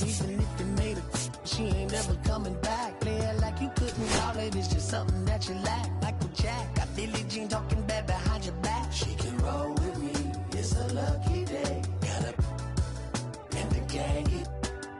Even if you made her, she ain't never coming back. Play it like you couldn't call it, it's just something that you lack. Michael Jack, got Billie Jean talking bad behind your back. She can roll with me, it's a lucky day. Got a and the gang.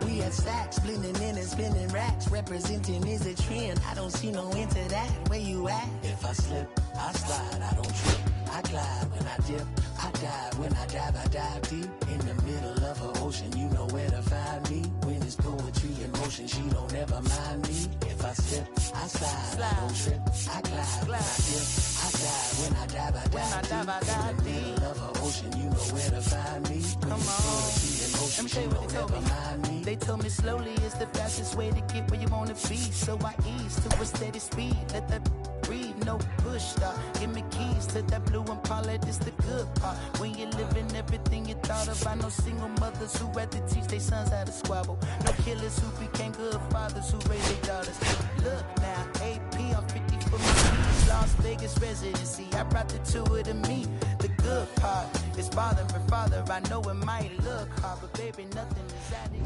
We had stacks, blending in and spinning racks. Representing is a trend, I don't see no end to that. Where you at? If I slip, I slide, I don't trip. I glide when I dip, I dive when I dive deep. In the middle of an ocean, you know where to find me. When it's poetry in motion, she don't ever mind me. If I slip, I slide, I don't trip. I glide when I dip, I dive when I dive deep. In the middle of an ocean, you know where to find me. When it's poetry in motion, she don't ever mind me. They told me slowly is the fastest way to get where you wanna be. So I ease to a steady speed. Let that breathe, no push stop. Give me keys to that blue Impala, this the good part. When you're living everything you thought of. I know single mothers who had to teach their sons how to squabble. No killers who became good fathers who raised their daughters. Look now, AP, I'm 50 for my keys. Las Vegas residency, I brought the two of them me. The good part is father and father. I know it might look hard, but baby, nothing is added.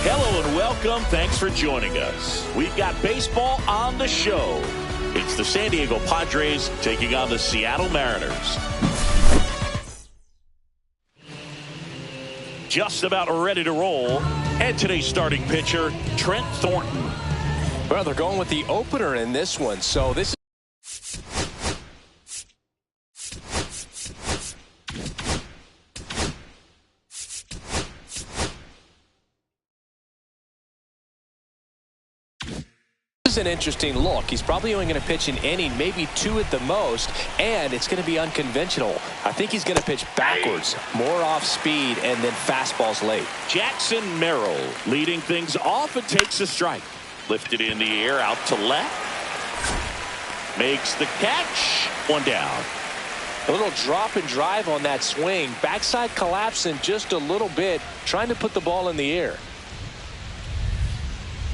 Hello and welcome. Thanks for joining us. We've got baseball on the show. It's the San Diego Padres taking on the Seattle Mariners. Just about ready to roll. And today's starting pitcher, Trent Thornton. Well, they're going with the opener in this one, so this is an interesting look. He's probably only going to pitch an inning, maybe two at the most, and it's going to be unconventional. I think he's going to pitch backwards, more off speed, and then fastballs late. Jackson Merrill leading things off and takes a strike. Lifted in the air out to left. Makes the catch. One down. A little drop and drive on that swing. Backside collapsing just a little bit, trying to put the ball in the air.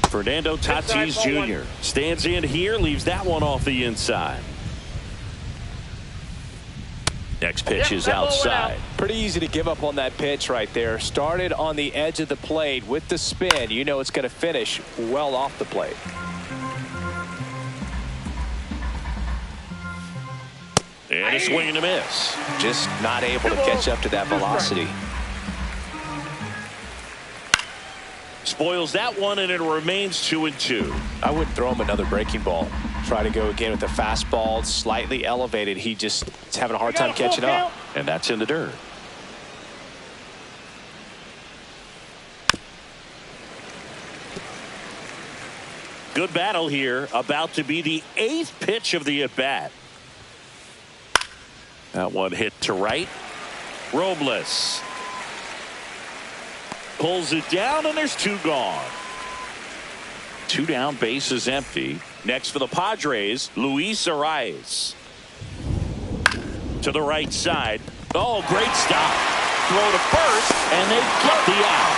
Fernando Tatis Jr. stands in here, leaves that one off the inside. Next pitch is outside. Pretty easy to give up on that pitch right there. Started on the edge of the plate with the spin. You know it's going to finish well off the plate. And a swing and a miss. Just not able to catch up to that velocity. Spoils that one, and it remains 2-2. I wouldn't throw him another breaking ball. Try to go again with the fastball, slightly elevated. He just is having a hard time catching up. And that's in the dirt. Good battle here. About to be the 8th pitch of the at-bat. That one hit to right. Robles pulls it down, and there's 2 gone. 2 down, base is empty. Next for the Padres, Luis Arias. To the right side. Oh, great stop. Throw to first, and they get the out.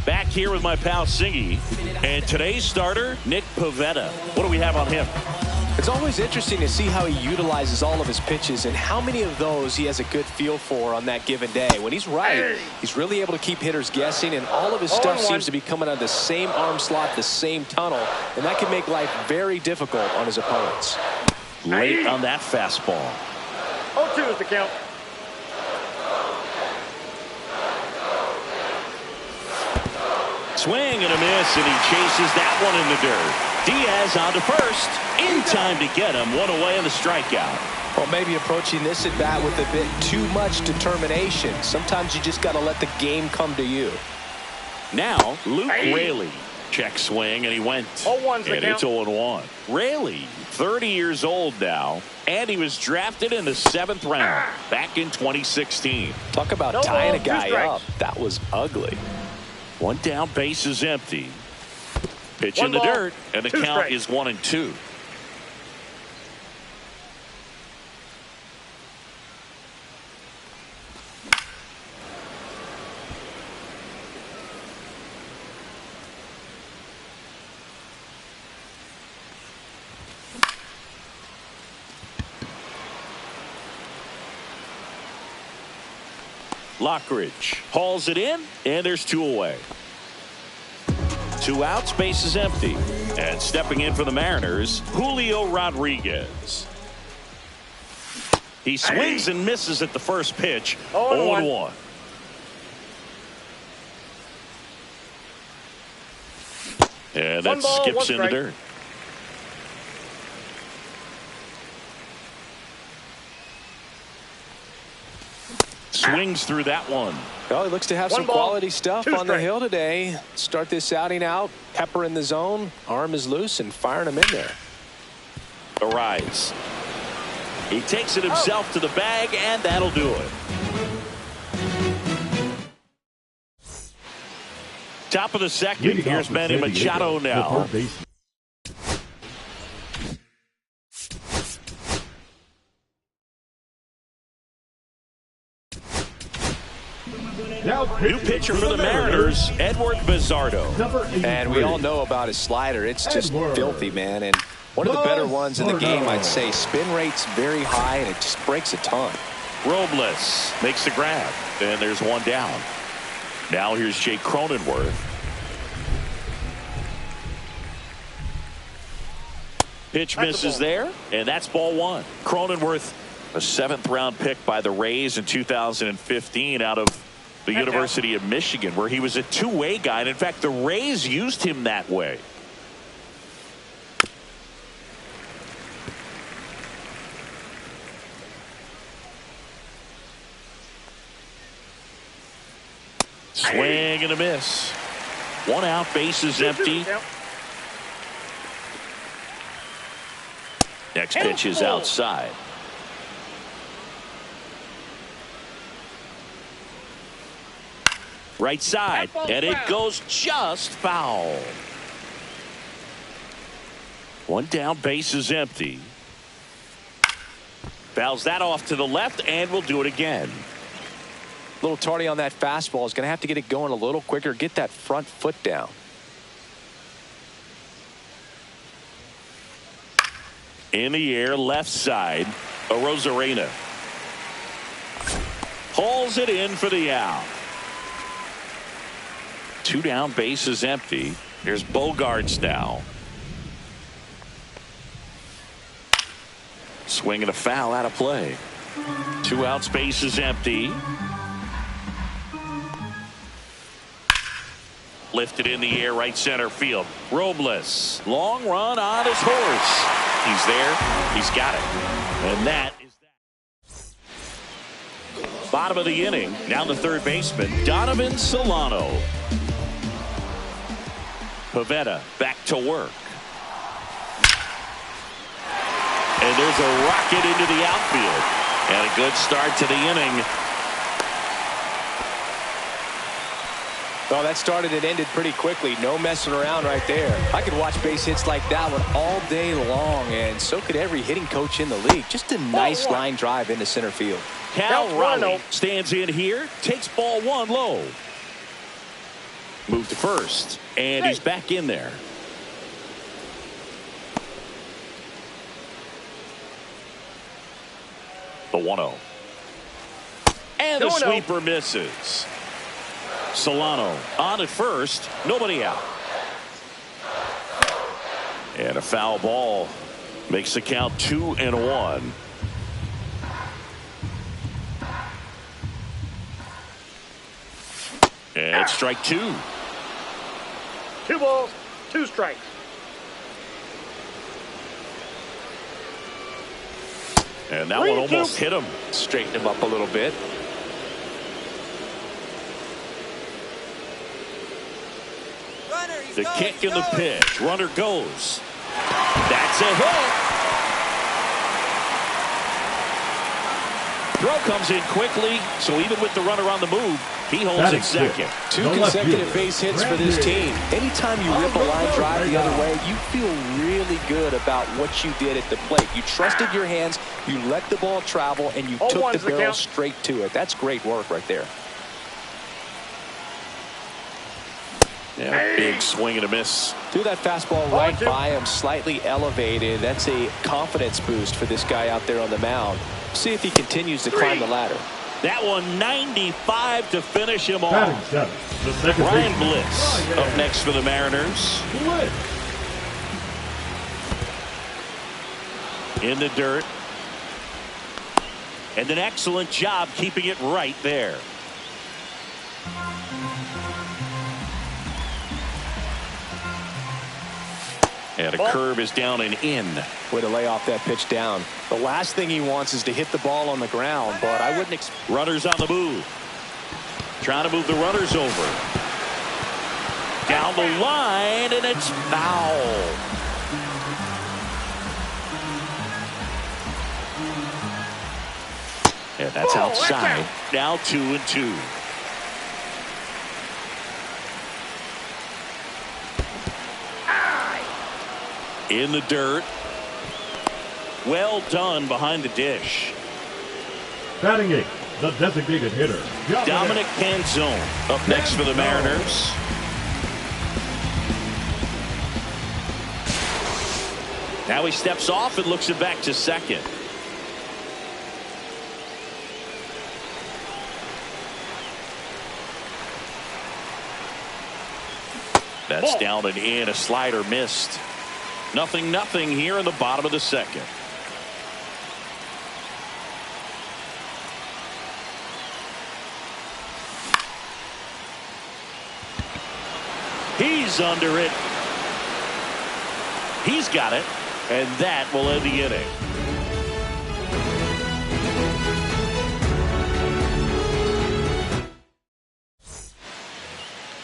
Back here with my pal Singy. And today's starter, Nick Pivetta. What do we have on him? It's always interesting to see how he utilizes all of his pitches and how many of those he has a good feel for on that given day. When he's right, he's really able to keep hitters guessing, and all of his stuff seems to be coming out of the same arm slot, the same tunnel, and that can make life very difficult on his opponents. Late on that fastball. 0-2 is the count. Swing and a miss, and he chases that one in the dirt. Diaz on to first. In time to get him. One away on the strikeout. Well, maybe approaching this at bat with a bit too much determination. Sometimes you just got to let the game come to you. Now, Luke Raley. Check swing, and he went. 0-1's the and count. it's 0-1. Raley, 30 years old now, and he was drafted in the 7th round back in 2016. Talk about tying a guy up. That was ugly. 1 down, base is empty. Pitch 1 in the ball, dirt, and the 2 count strikes. is 1-2. Lockridge hauls it in, and there's 2 away. 2 outs, base is empty. And stepping in for the Mariners, Julio Rodriguez. He swings and misses at the first pitch. 0-1. And that skips in the dirt. Swings through that one. Well, he looks to have some quality stuff on the hill today. Start this outing out. Pepper in the zone. Arm is loose and firing him in there. Arise. He takes it himself to the bag, and that'll do it. Top of the second. Here's Manny Machado now. New pitcher for the Mariners, Edward Bizardo. And we all know about his slider. It's just filthy, man. And one of the better ones in the game, I'd say. Spin rate's very high, and it just breaks a ton. Robles makes the grab, and there's 1 down. Now here's Jake Cronenworth. Pitch misses there, and that's ball 1. Cronenworth, a 7th-round pick by the Rays in 2015 out of the University of Michigan, where he was a two-way guy. And in fact, the Rays used him that way. Swing and a miss. 1 out, bases empty. Next pitch is outside. Right side, and it goes just foul. 1 down, bases empty. Fouls that off to the left, and we'll do it again. A little tardy on that fastball. Is going to have to get it going a little quicker. Get that front foot down. In the air, left side, Arozarena. Hauls it in for the out. 2 down, bases empty. Here's Bogarts now. Swing and a foul out of play. 2 outs, bases empty. Lifted in the air, right center field. Robles, long run on his horse. He's there, he's got it. And that is that. Bottom of the inning, now the third baseman, Donovan Solano. Pivetta back to work. And there's a rocket into the outfield. And a good start to the inning. Well, that started and ended pretty quickly. No messing around right there. I could watch base hits like that one all day long, and so could every hitting coach in the league. Just a nice line drive into center field. Cal Raleigh stands in here, takes ball 1 low. Move to first, and he's back in there. The 1-0. And the sweeper misses. Solano on at first, nobody out. And a foul ball makes the count 2-1. And strike 2. 2 balls, 2 strikes. And that one almost hit him. Straighten him up a little bit. The kick and the pitch. Runner goes. That's a hit. Throw comes in quickly, so even with the runner on the move, he holds it second. 2 consecutive base hits for this team. Anytime you rip a line drive the other way, you feel really good about what you did at the plate. You trusted your hands, you let the ball travel, and you took the barrel straight to it. That's great work right there. Yeah, big swing and a miss. Threw that fastball right by him, slightly elevated. That's a confidence boost for this guy out there on the mound. See if he continues to climb the ladder. That one 95 to finish him Batting off. seventh, the second Ryan baseman. Bliss up next for the Mariners. Bliss. In the dirt. And an excellent job keeping it right there. And a curve is down and in. Way to lay off that pitch down. The last thing he wants is to hit the ball on the ground, but I wouldn't expect. Runners on the move. Trying to move the runners over. Down the line, and it's foul. And that's outside. Now 2-2. In the dirt. Well done behind the dish. Batting eighth, the designated hitter, Dominic Canzone up next for the Mariners. Now he steps off and looks it back to second. That's down and in. A slider missed. 0-0 here in the bottom of the second. He's under it. He's got it. And that will end the inning.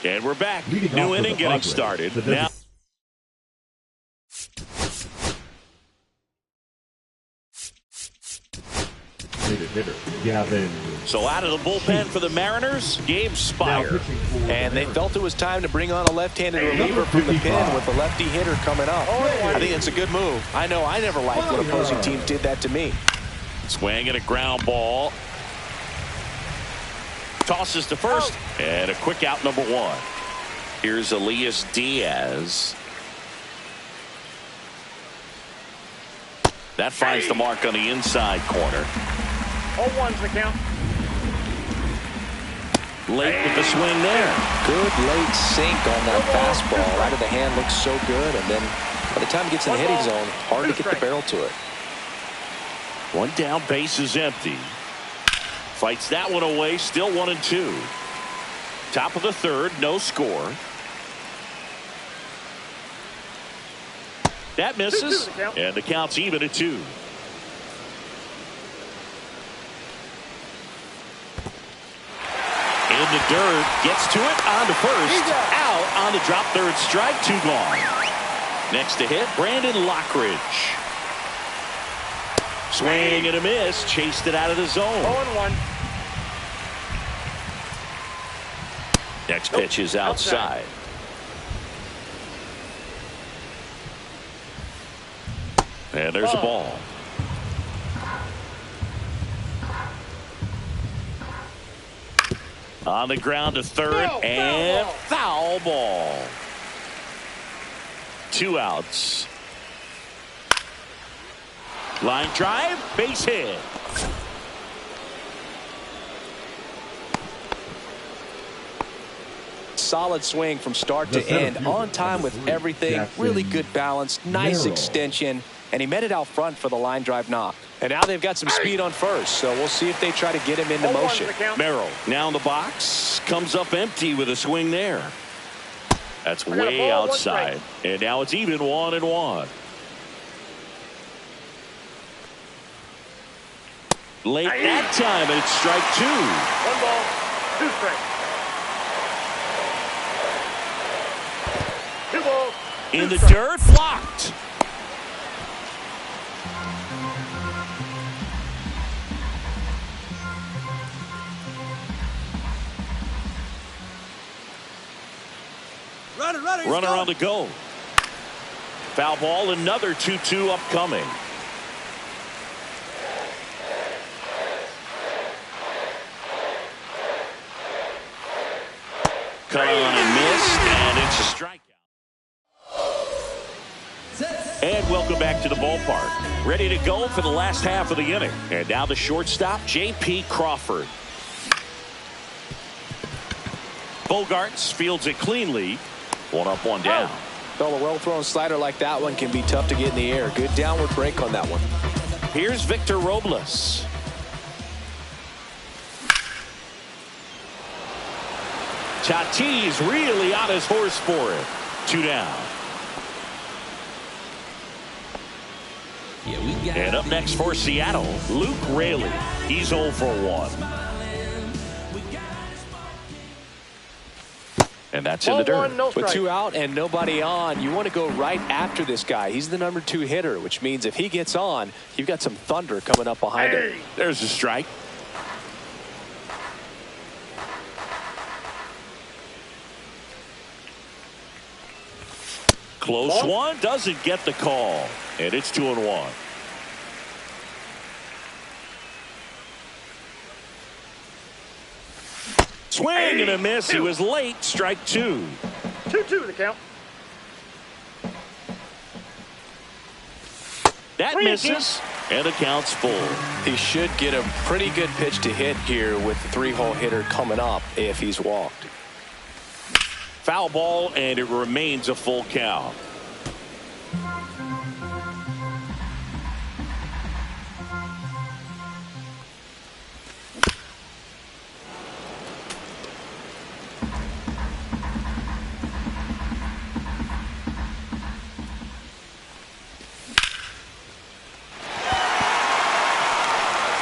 And we're back. New inning getting started. Now. So out of the bullpen for the Mariners, Gabe Spire. And they felt it was time to bring on a left-handed reliever from the pen with a lefty hitter coming up. I think it's a good move. I know I never liked when opposing teams did that to me. Swing and a ground ball. Tosses to first. And a quick out, number one. Here's Elias Diaz. That finds the mark on the inside corner. 0-1's the count. Late with the swing there. Good late sink on that fastball. Out of the hand looks so good, and then by the time it gets in the hitting zone, hard to get the barrel to it. One down, base is empty. Fights that one away, still 1-2. Top of the third, no score. That misses, and the count's even at 2. In the dirt, gets to it, on to first, out on the drop, third strike, 2 gone. Next to hit, Brandon Lockridge. Swing and a miss, chased it out of the zone. 0-1. Next pitch is outside. And there's a ball. On the ground to third, and foul ball. 2 outs. Line drive, base hit. Solid swing from start to end, on time with everything, really good balance, nice extension, and he met it out front for the line drive knock. And now they've got some speed on first, so we'll see if they try to get him into motion. Merrill now in the box, comes up empty with a swing there. That's way outside, and now it's even 1-1. Late that time, and it's strike 2. 1 ball, 2 strikes. 2 balls. In the dirt, blocked. Runner on the go. Foul ball, another 2-2 upcoming. Cut on and missed, and it's a strikeout. And welcome back to the ballpark. Ready to go for the last half of the inning. And now the shortstop, J.P. Crawford. Bogarts fields it cleanly. One up, one down. Well, a well-thrown slider like that one can be tough to get in the air. Good downward break on that one. Here's Victor Robles. Tatis really on his horse for it. 2 down. And up next for Seattle, Luke Raley. He's 0 for 1. And that's in the dirt. With 2 out and nobody on, you want to go right after this guy. He's the number 2 hitter, which means if he gets on, you've got some thunder coming up behind him. There's a strike. Close one, doesn't get the call. And it's 2-1. Swing and a miss. He was late. Strike 2. 2-2 the count. That misses, and the count's full. He should get a pretty good pitch to hit here with the 3-hole hitter coming up if he's walked. Foul ball, and it remains a full count.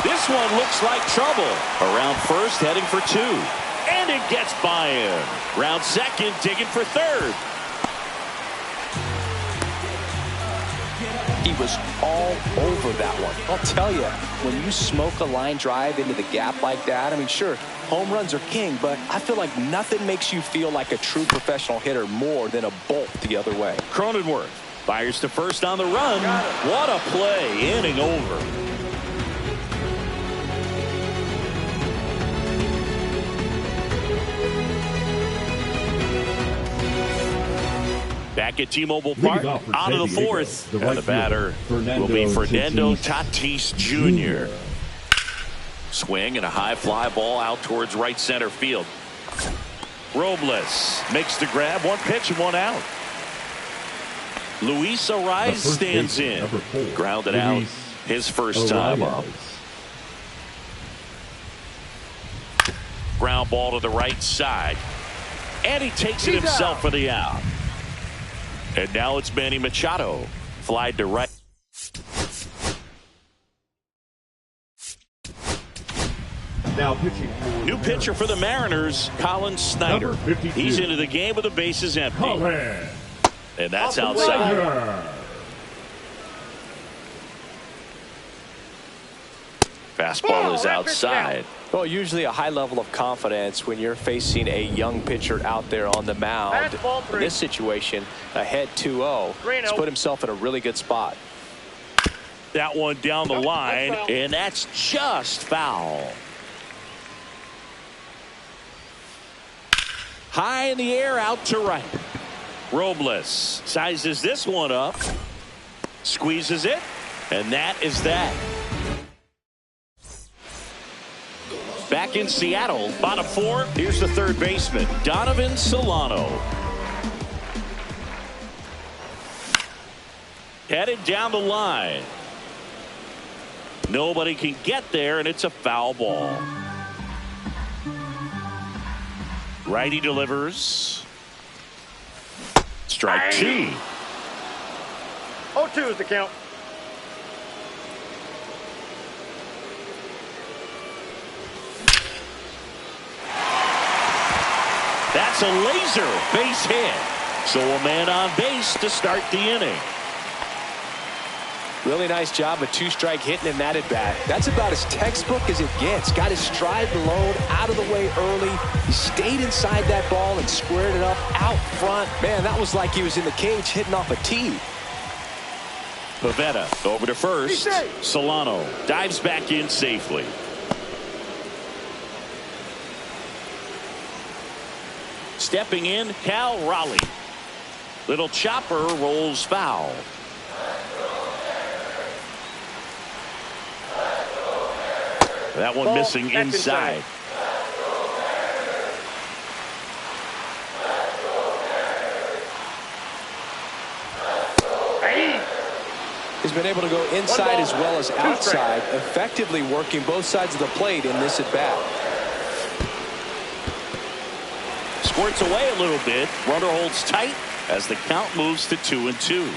This one looks like trouble. Around first, heading for 2. And it gets by him. Round second, digging for third. He was all over that one. I'll tell you, when you smoke a line drive into the gap like that, I mean, sure, home runs are king, but I feel like nothing makes you feel like a true professional hitter more than a bolt the other way. Cronenworth fires to first on the run. What a play. Inning over. Back at T-Mobile Park, out of the fourth, and the batter will be Fernando Tatis Jr. Swing and a high fly ball out towards right center field. Robles makes the grab, 1 pitch and 1 out. Luis Ariz stands in, grounded out his first time up. Ground ball to the right side, and he takes it himself for the out. And now it's Manny Machado. Flied to right. Now pitching. New pitcher for the Mariners, Colin Snyder. He's into the game with the bases empty. And that's outside. Fastball is outside. Well, usually a high level of confidence when you're facing a young pitcher out there on the mound. In this situation, ahead 2-0. He's put himself in a really good spot. That one down the line, and that's just foul. High in the air, out to right. Robles sizes this one up, squeezes it, and that is that. Back in Seattle, bottom 4. Here's the third baseman, Donovan Solano. Headed down the line. Nobody can get there, and it's a foul ball. Righty delivers. Strike 2. 0-2 is the count. That's a laser base hit. So a man on base to start the inning. Really nice job, a 2-strike hitting in that at bat. That's about as textbook as it gets. Got his stride low, out of the way early. He stayed inside that ball and squared it up out front. Man, that was like he was in the cage hitting off a tee. Pivetta over to first. Solano dives back in safely. Stepping in, Cal Raleigh. Little chopper rolls foul. That one missing inside. He's been able to go inside as well as outside, effectively working both sides of the plate in this at-bat. Squirts away a little bit. Runner holds tight as the count moves to 2-2.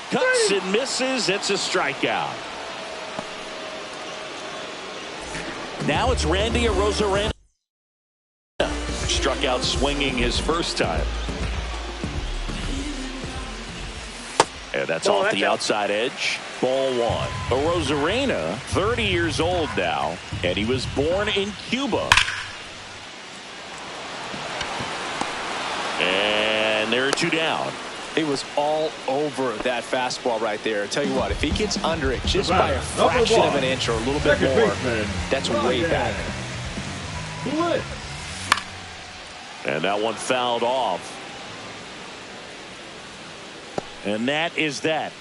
Cuts and misses. It's a strikeout. Now it's Randy Arozarena. Struck out swinging his first time. And that's off the outside edge. Ball one. Arozarena, 30 years old now, and he was born in Cuba. And there are two down. He was all over that fastball right there. I tell you what, if he gets under it just by a fraction of an inch or a little bit more, that's way back. And that one fouled off. And that is that.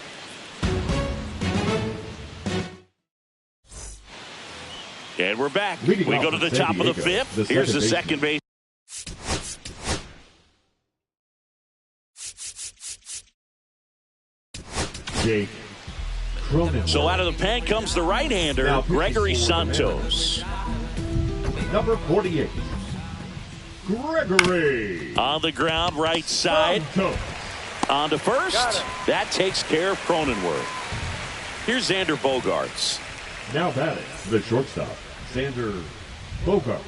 And we're back. We go to the top of the fifth. Here's the second base. So out of the pen comes the right-hander, Gregory Santos. Number 48, Gregory. On the ground, right side. On to first. That takes care of Cronenworth. Here's Xander Bogaerts. Now batting, the shortstop, Xander Bogaerts.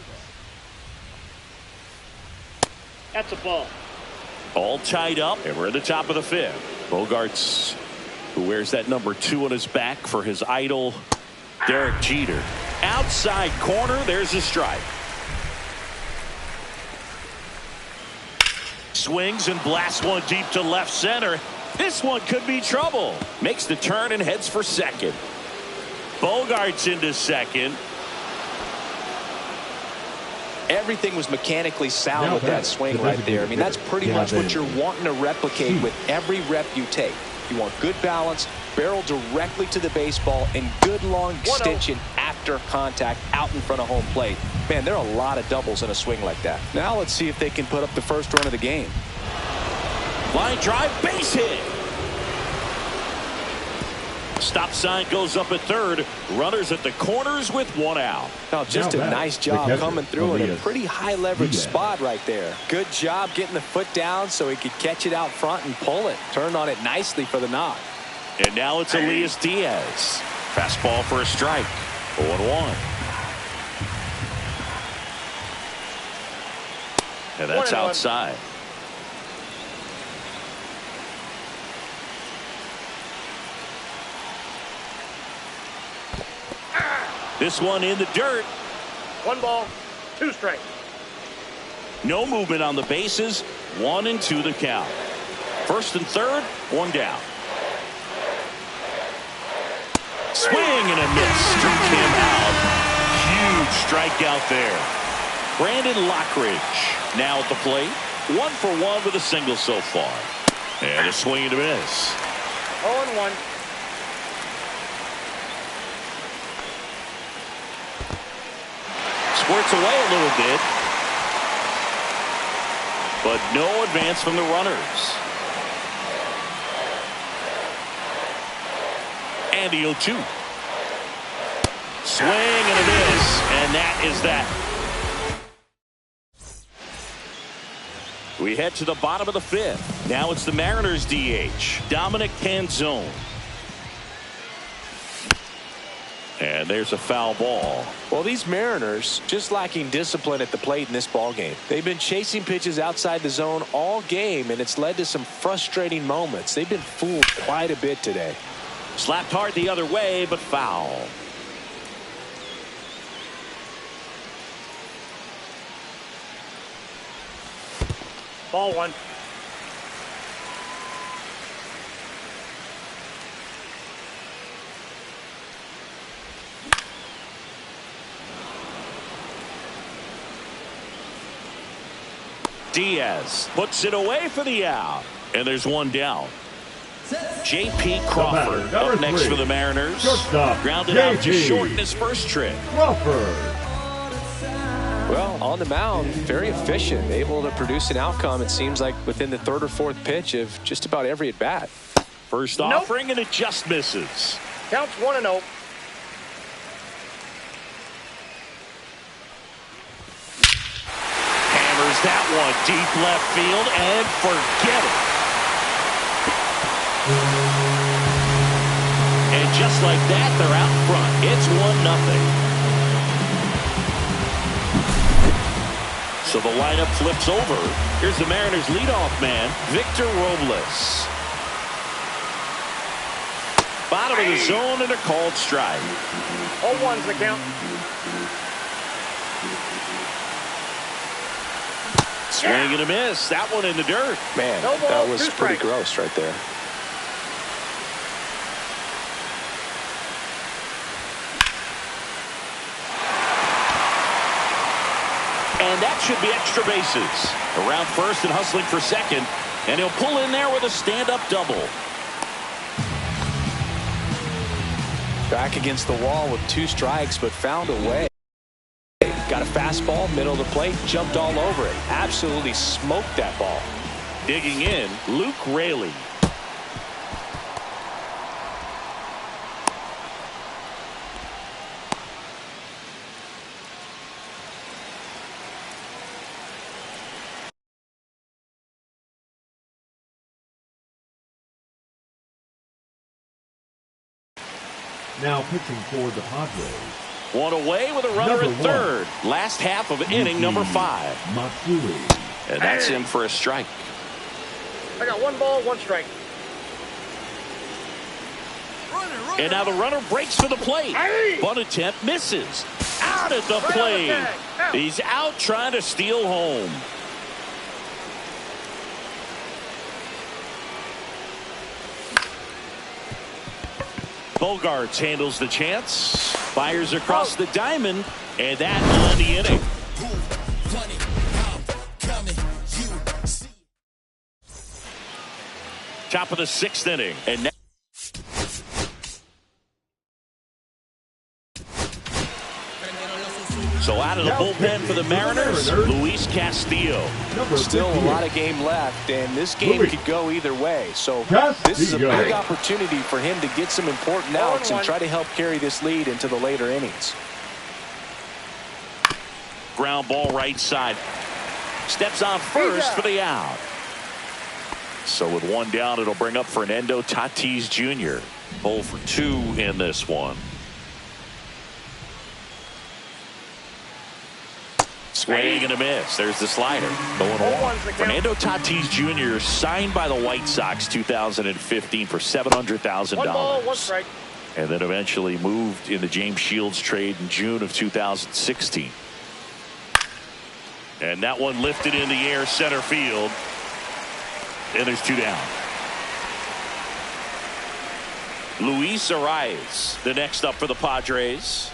That's a ball. All tied up, and we're at the top of the fifth. Bogaerts, who wears that number 2 on his back for his idol, Derek Jeter. Outside corner, there's a strike. Swings and blasts one deep to left center. This one could be trouble. Makes the turn and heads for second. Bogaerts into second. Everything was mechanically sound with that swing right there. I mean, that's pretty much what you're wanting to replicate with every rep you take. You want good balance, barrel directly to the baseball, and good long extension after contact out in front of home plate. Man, there are a lot of doubles in a swing like that. Now let's see if they can put up the first run of the game. Line drive, base hit. Stop sign goes up at third. Runners at the corners with one out. Now, just a nice job coming through in a pretty high leverage spot right there. Good job getting the foot down so he could catch it out front and pull it. Turned on it nicely for the knock. And now it's Elias Diaz. Fastball for a strike. 0-1. And that's outside. This one in the dirt. 1 ball, 2 strikes. No movement on the bases. 1-2 the count. First and third, 1 down. Swing and a miss. Struck him out. Huge strikeout there. Brandon Lockridge now at the plate. 1 for 1 with a single so far. And a swing and a miss. 0-1. Squirts away a little bit, but no advance from the runners. And the 0-2. Swing and a miss, and that is that. We head to the bottom of the fifth. Now it's the Mariners DH, Dominic Canzone. And there's a foul ball. Well, these Mariners just lacking discipline at the plate in this ball game. They've been chasing pitches outside the zone all game, and it's led to some frustrating moments. They've been fooled quite a bit today. Slapped hard the other way, but foul. Ball 1. Diaz puts it away for the out. And there's 1 down. J.P. Crawford up next for the Mariners. Grounded out to shorten his first trip. Crawford. Well, on the mound, very efficient, able to produce an outcome, it seems like, within the third or fourth pitch of just about every at-bat. First offering, and it just misses. Counts 1-0. Hammers that one deep left field, and forget it. And just like that, they're out front. It's 1-0. So the lineup flips over. Here's the Mariners' leadoff man, Victor Robles. Bottom of the zone and a called strike. 0-1's the count. Swing and a miss. That one in the dirt. Man, No ball, that was 2 pretty strikes. gross right there. And that should be extra bases. Around first and hustling for second. And he'll pull in there with a stand-up double. Back against the wall with 2 strikes, but found a way. Got a fastball, middle of the plate, jumped all over it. Absolutely smoked that ball. Digging in, Luke Raley. Now pitching for the Padres. One away with a runner Number at one. third. Last half of inning number 5. Matsui. And that's in for a strike. I got 1 ball, 1 strike. And now the runner breaks for the plate. Hey! Bunt attempt misses. Out at the Right on the plate. tag. Out. He's out trying to steal home. Bogarts handles the chance. Fires across the diamond. And that will end the inning. Top of the 6th inning. And now so out of the bullpen for the Mariners, Luis Castillo. Number Still a 58. lot of game left, and this game Louis. could go either way. So Castillo. this is a big opportunity for him to get some important outs and 1-1. try to help carry this lead into the later innings. Ground ball right side. Steps on first for the out. So with 1 down, it'll bring up Fernando Tatis Jr. 0 for 2 in this one. Swing and a miss. There's the slider. 0-1. Fernando Tatis Jr. signed by the White Sox 2015 for $700,000. 1 ball, 1 strike. And then eventually moved in the James Shields trade in June of 2016. And that one lifted in the air center field. And there's 2 down. Luis Arias, the next up for the Padres.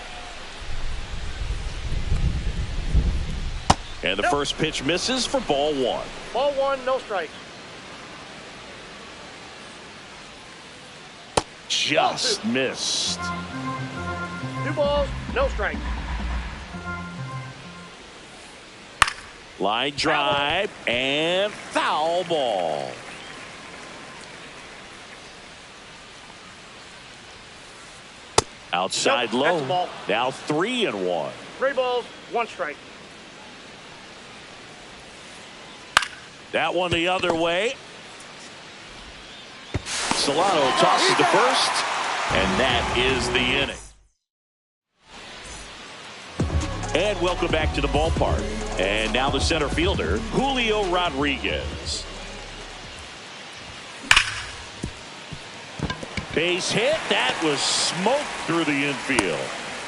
And the first pitch misses for ball 1. Ball 1, no strike. Just missed. 2 balls, no strike. Line drive and foul ball. Outside Nope, that's a low. ball. Now 3-1. 3 balls, 1 strike. That one the other way. Solano tosses to first, and that is the inning. And welcome back to the ballpark. And now the center fielder, Julio Rodriguez. Base hit. That was smoked through the infield.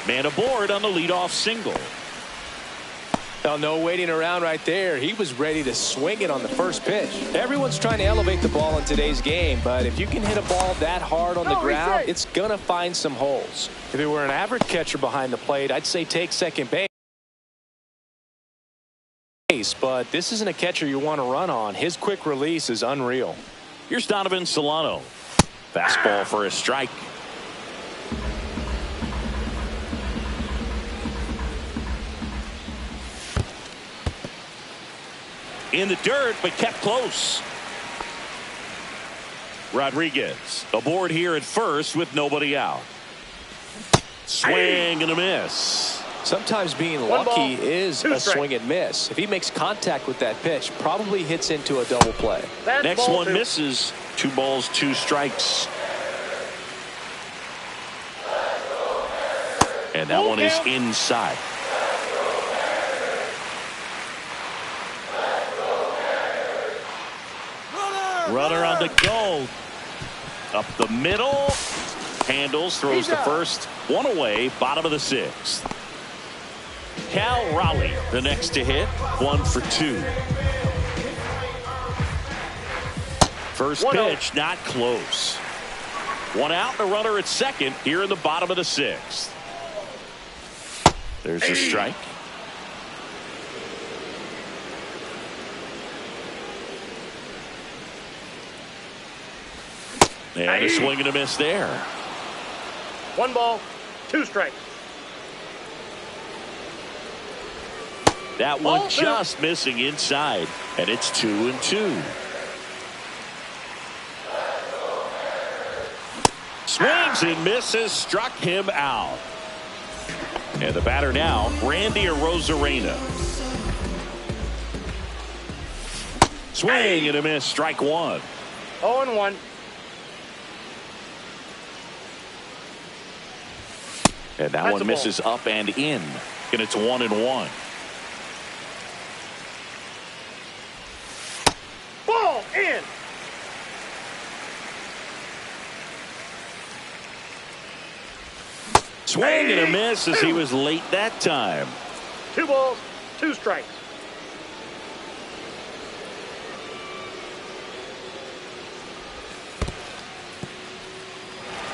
Man aboard on the leadoff single. Well, no waiting around right there. He was ready to swing it on the first pitch. Everyone's trying to elevate the ball in today's game, but if you can hit a ball that hard on the ground, it's going to find some holes. If it were an average catcher behind the plate, I'd say take second base. But this isn't a catcher you want to run on. His quick release is unreal. Here's Donovan Solano. Fastball for a strike. In the dirt, but kept close. Rodriguez aboard here at first with nobody out. Swing and a miss. Sometimes being lucky is a swing and miss. If he makes contact with that pitch, probably hits into a double play. Next one misses. 2 balls, 2 strikes. And that one is inside. Runner on the go. Up the middle. Handles, throws the first. One away, bottom of the 6th. Cal Raleigh, the next to hit. 1 for 2. First pitch, not close. 1 out, and a runner at second here in the bottom of the 6th. There's a strike. And a swing and a miss there. 1 ball, 2 strikes. That one just missing inside, and it's 2-2. Swings and misses, struck him out. And the batter now, Randy Arozarena. Swing and a miss, strike 1. 0-1. And that one misses up and in. And it's 1-1. Ball in. Swing and a miss as he was late that time. 2 balls, 2 strikes.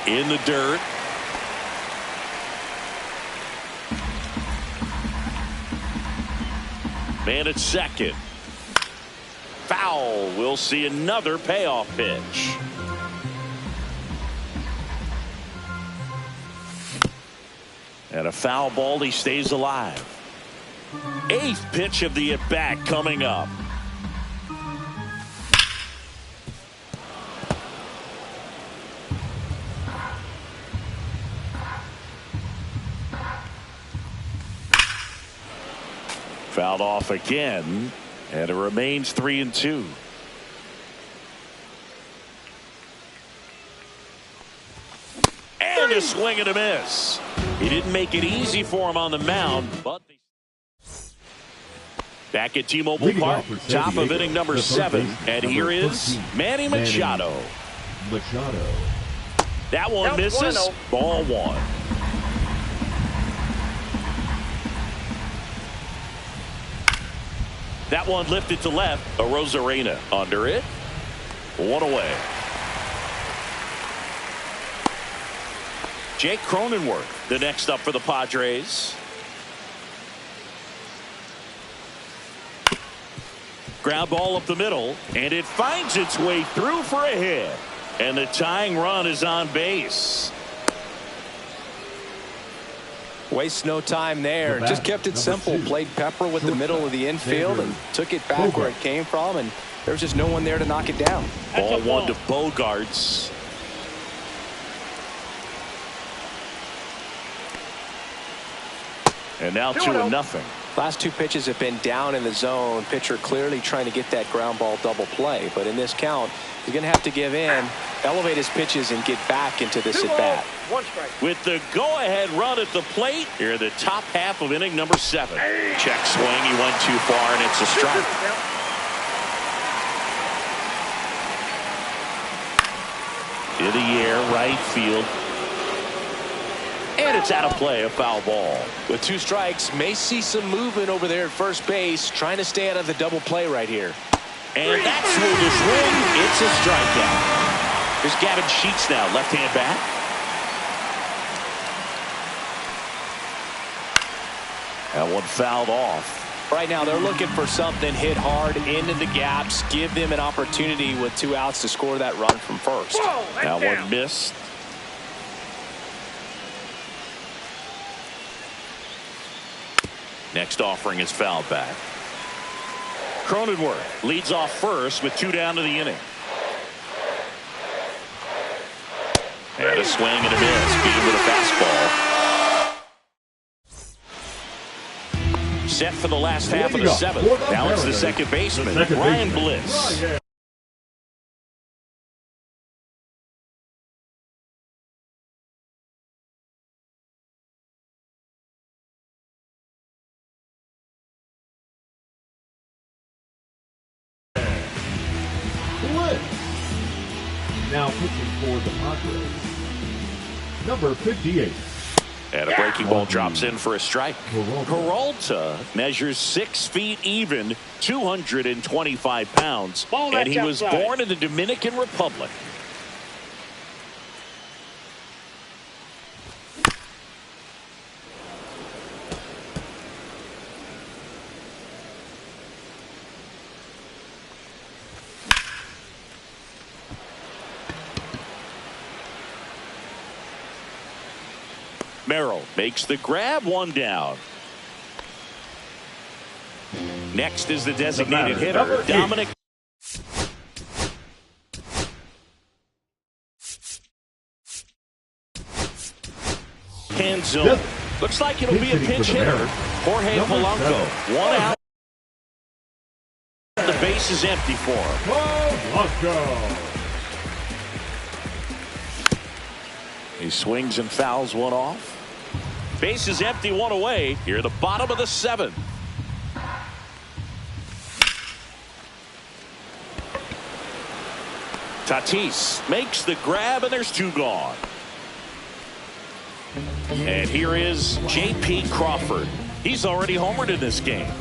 In the dirt. Man at second. Foul. We'll see another payoff pitch. And a foul ball. He stays alive. 8th pitch of the at-bat coming up. Fouled off again, and it remains 3-2. And a swing and a miss. He didn't make it easy for him on the mound, but back at T-Mobile Park, top of inning number 7, and here is Manny Machado. That one misses. Ball 1. That one lifted to left. Arozarena under it. 1 away. Jake Cronenworth, the next up for the Padres. Ground ball up the middle, and it finds its way through for a hit. And the tying run is on base. Wastes no time there. Just kept it simple. Played Pepper with the middle of the infield and took it back where it came from, and there was just no one there to knock it down. Ball 1 to Bogarts. And now 2-0. Last 2 pitches have been down in the zone. Pitcher clearly trying to get that ground ball double play, but in this count he's going to have to give in, elevate his pitches, and get back into this at bat. 1 strike. With the go-ahead run at the plate here in the top half of inning number 7. Check swing. He went too far, and it's a strike. In the air, right field. And it's out of play, a foul ball. With 2 strikes, may see some movement over there at first base, trying to stay out of the double play right here. And that's where the swing. It's a strikeout. Here's Gavin Sheets now, left-hand bat. That one fouled off. Right now they're looking for something hit hard into the gaps, give them an opportunity with 2 outs to score that run from first. That one missed. Next offering is fouled back. Cronenworth leads off first with 2 down to the inning. And a swing and a miss. Beat him with a fastball. Set for the last half of the 7th. Now it's the second baseman, Ryan Bliss. Now pitching for the Padres, number 58. And a breaking ball drops in for a strike. Peralta measures 6 feet even, 225 pounds, and he was born in the Dominican Republic. Merrill makes the grab, 1 down. Next is the designated hitter, Dominic. Canzone. Looks like it'll be a pinch hitter. Jorge Polanco. 1 out. The base is empty for him. Polanco. He swings and fouls 1 off. Base is empty, 1 away. Here at the bottom of the 7th. Tatis makes the grab, and there's 2 gone. And here is J.P. Crawford. He's already homered in this game.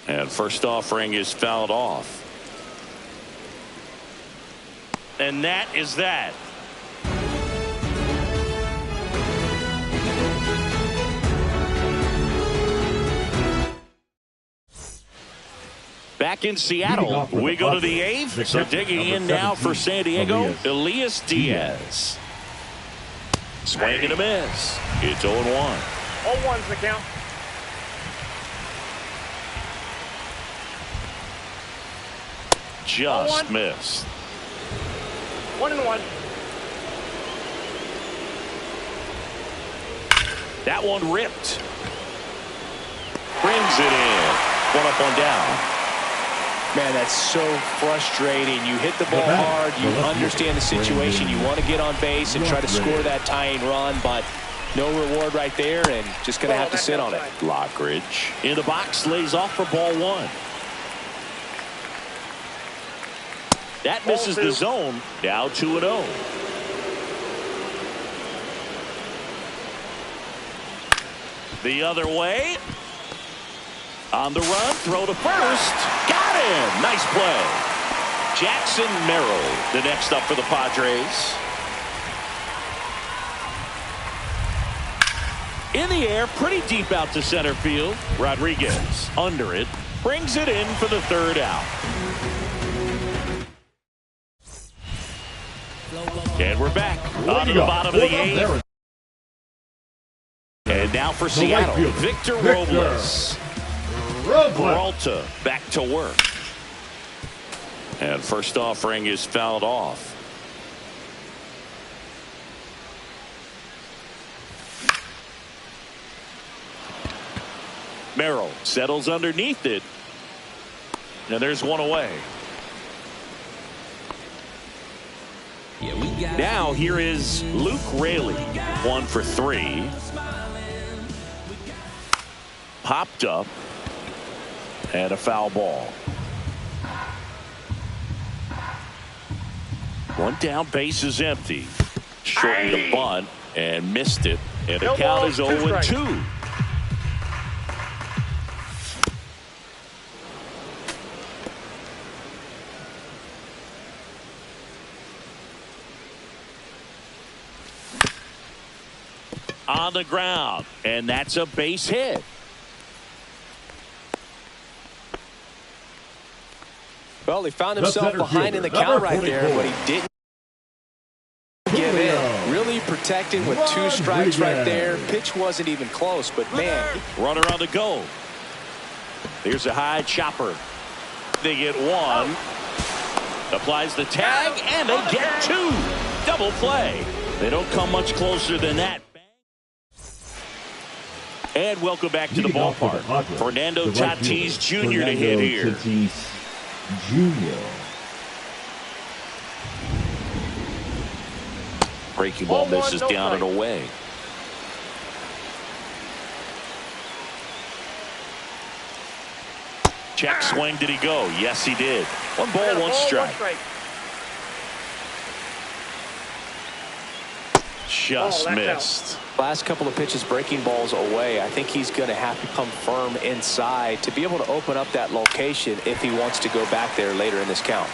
And first offering is fouled off. And that is that. Back in Seattle, we go to the 8th. So digging in now for San Diego, Elias Diaz. Swing and a miss. It's 0-1. 0-1's the count. Just missed. 1-1. That one ripped. Brings it in. 1 up, 1 down. Man, that's so frustrating. You hit the ball hard. You understand the situation. You want to get on base and try to score that tying run, but no reward right there, and just going to have to sit on it. Lockridge in the box, lays off for ball 1. That misses the zone. Now 2-0. The other way. On the run, throw to first. Got him. Nice play. Jackson Merrill, the next up for the Padres. In the air, pretty deep out to center field. Rodriguez under it. Brings it in for the 3rd out. And we're back on to the bottom of the 8th. And now for Seattle, Victor Robles. Peralta back to work. And first offering is fouled off. Merrill settles underneath it. And there's 1 away. Now here is Luke Raley. 1 for 3. Popped up. And a foul ball. 1 down, base is empty. Shortened the bunt and missed it. And the count is 0-2. On the ground, and that's a base hit. Well, he found himself behind in the count right there, but he didn't give in. Really protected with 2 strikes right there. Pitch wasn't even close, but man. Runner on the go. Here's a high chopper. They get one. Applies the tag, and they get two. Double play. They don't come much closer than that. And welcome back to the ballpark. Fernando Tatis Jr. to hit here. Tatis Jr. Breaking ball misses down and away. Check swing. Did he go? Yes, he did. One ball, one strike. Just missed. Last couple of pitches breaking balls away. I think he's going to have to come firm inside to be able to open up that location if he wants to go back there later in this count.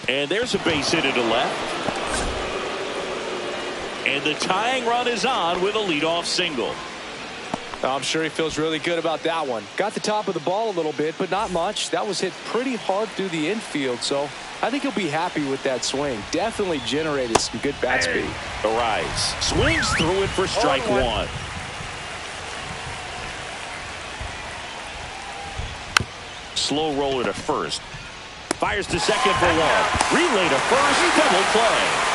And there's a base hit to left. And the tying run is on with a leadoff single. I'm sure he feels really good about that one. Got the top of the ball a little bit, but not much. That was hit pretty hard through the infield, so I think he'll be happy with that swing. Definitely generated some good bat speed. Arise. Swings through it for strike one. Slow roller to first. Fires to second for one. Relay to first. Double play.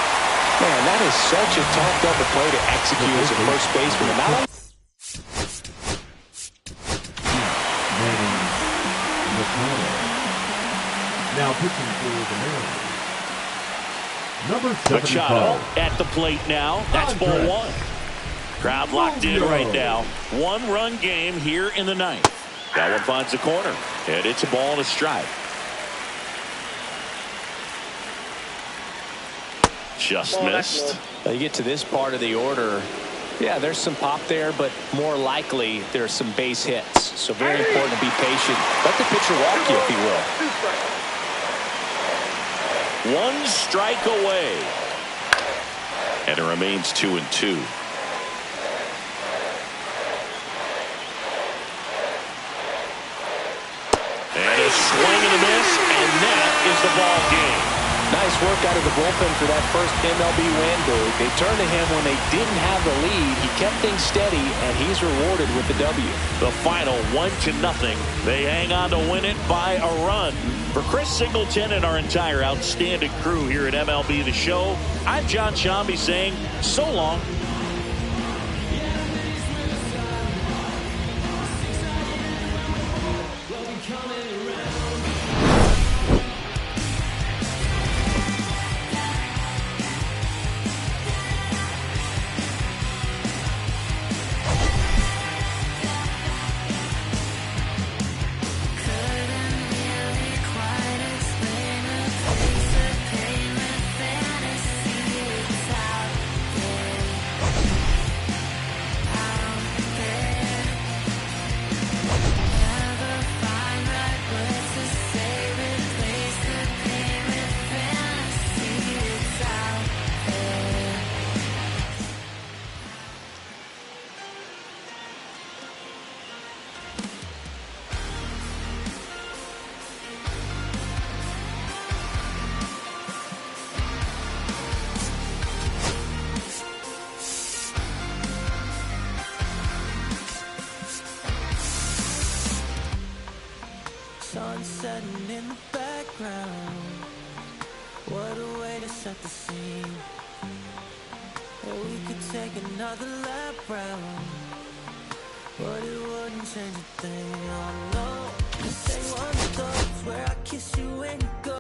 Man, that is such a tough double play to execute as a first baseman. Not only now pitching for the Mariners. Number 75. Machado at the plate now. That's ball one. Crowd locked in right now. One-run game here in the ninth. That one finds the corner. And it's a ball and a strike. Just missed. You get to this part of the order. Yeah, there's some pop there, but more likely there's some base hits. So very important to be patient. Let the pitcher walk you, if he will. One strike away. And it remains 2-2. And a swing and a miss, and that is the ball game. Nice work out of the bullpen for that first MLB win, Boog. They turned to him when they didn't have the lead. He kept things steady, and he's rewarded with the W. The final 1-0. They hang on to win it by a run. For Chris Singleton and our entire outstanding crew here at MLB The Show, I'm John Shambi saying so long. Sun setting in the background. What a way to set the scene. We could take another lap round, but it wouldn't change a thing. Oh no, this ain't one of those where I kiss you and you go.